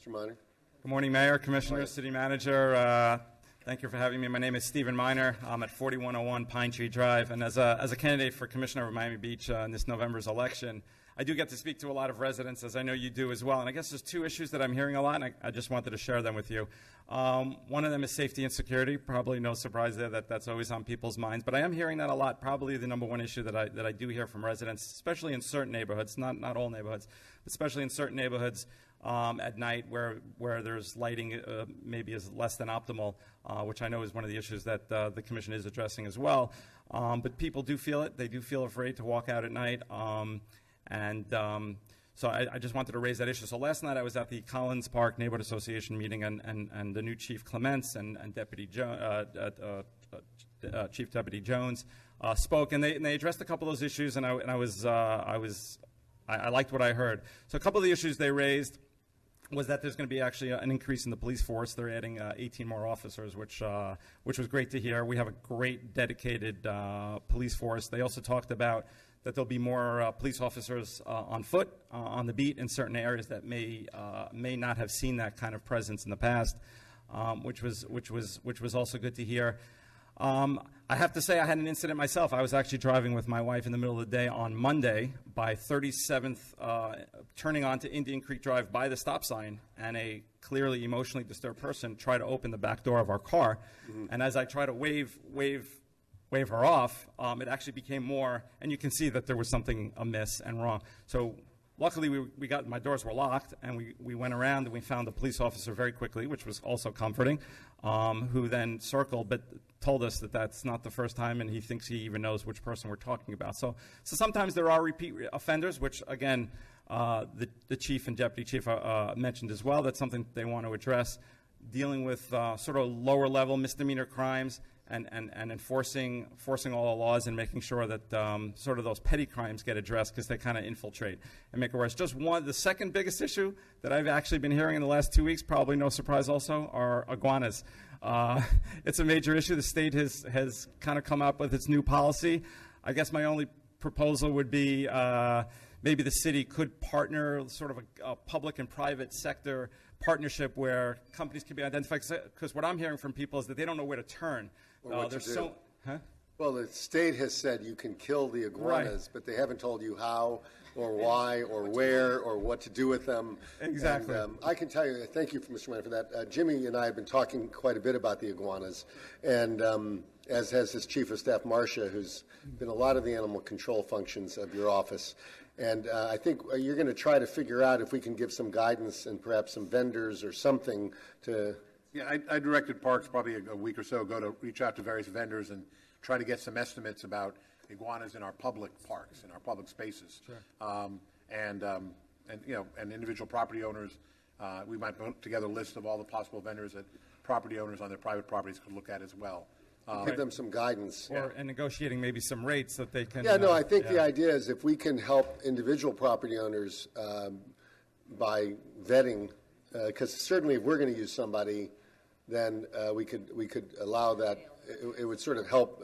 Mr. Miner. Good morning, Mayor, Commissioners, City Manager. Thank you for having me. My name is Stephen Miner. I'm at 4101 Pine Tree Drive, and as a candidate for Commissioner of Miami Beach in this November's election, I do get to speak to a lot of residents, as I know you do as well. And I guess there's two issues that I'm hearing a lot, and I just wanted to share them with you. One of them is safety and security. Probably no surprise there that that's always on people's minds. But I am hearing that a lot. Probably the number one issue that I do hear from residents, especially in certain neighborhoods, not all neighborhoods, but especially in certain neighborhoods at night where there's lighting maybe is less than optimal, which I know is one of the issues that the Commission is addressing as well. But people do feel it. They do feel afraid to walk out at night. So I just wanted to raise that issue. So last night I was at the Collins Park Neighborhood Association meeting, and the new Chief Clements and Chief Deputy Jones spoke, and they addressed a couple of those issues, and I liked what I heard. So a couple of the issues they raised was that there's going to be actually an increase in the police force. They're adding 18 more officers, which was great to hear. We have a great dedicated police force. They also talked about that there'll be more police officers on foot on the beat in certain areas that may not have seen that kind of presence in the past, which was also good to hear. I have to say I had an incident myself. I was actually driving with my wife in the middle of the day on Monday by 37th, turning onto Indian Creek Drive by the stop sign, and a clearly emotionally disturbed person tried to open the back door of our car. Mm-hmm. And as I tried to wave her off, it actually became more, and you can see that there was something amiss and wrong. So luckily my doors were locked, and we went around and we found a police officer very quickly, which was also comforting, who then circled but told us that that's not the first time, and he thinks he even knows which person we're talking about. So sometimes there are repeat offenders, which again, the chief and deputy chief mentioned as well. That's something they want to address, dealing with sort of lower level misdemeanor crimes, and enforcing all the laws and making sure that sort of those petty crimes get addressed, because they kind of infiltrate and make it worse. Just one, the second biggest issue that I've actually been hearing in the last 2 weeks, probably no surprise also, are iguanas. It's a major issue. The state has kind of come up with its new policy. I guess my only proposal would be maybe the city could partner, sort of a public and private sector partnership where companies can be identified, because what I'm hearing from people is that they don't know where to turn. Well, the state has said you can kill the iguanas, right, but they haven't told you how or why or where or what to do with them. Exactly. And, I can tell you, thank you, Mr. Miner, for that. Jimmy and I have been talking quite a bit about the iguanas, and as has his Chief of Staff, Marcia, who's been a lot of the animal control functions of your office. And I think you're going to try to figure out if we can give some guidance and perhaps some vendors or something to... Yeah, I directed Parks probably a week or so ago to reach out to various vendors and try to get some estimates about iguanas in our public parks, in our public spaces. Sure. And individual property owners. We might put together a list of all the possible vendors that property owners on their private properties could look at as well. Give them some guidance. And negotiating maybe some rates that they can... Yeah, no, I think the idea is if we can help individual property owners by vetting, because certainly if we're going to use somebody, then we could allow that. It would sort of help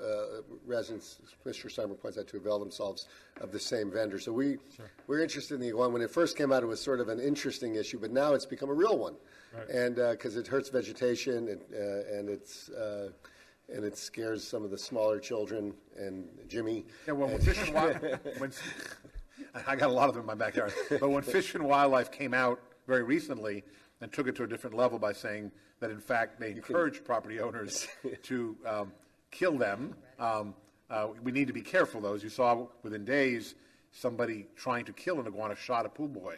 residents, Mr. Simon points out, to avail themselves of the same vendor. So we're interested in the iguana. When it first came out, it was sort of an interesting issue, but now it's become a real one. Right. And because it hurts vegetation and it scares some of the smaller children and Jimmy. Yeah, well, when Fish and Wildlife, I got a lot of them in my backyard. But when Fish and Wildlife came out very recently and took it to a different level by saying that, in fact, they encourage property owners to kill them, we need to be careful, though. As you saw within days, somebody trying to kill an iguana shot a pool boy.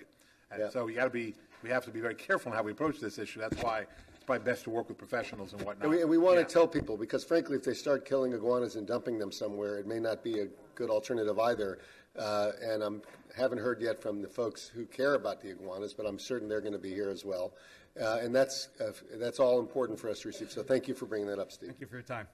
And so we have to be very careful in how we approach this issue. That's why it's probably best to work with professionals and whatnot. And we want to tell people, because frankly, if they start killing iguanas and dumping them somewhere, it may not be a good alternative either. And I haven't heard yet from the folks who care about the iguanas, but I'm certain they're going to be here as well. And that's all important for us to receive. So thank you for bringing that up, Steve. Thank you for your time.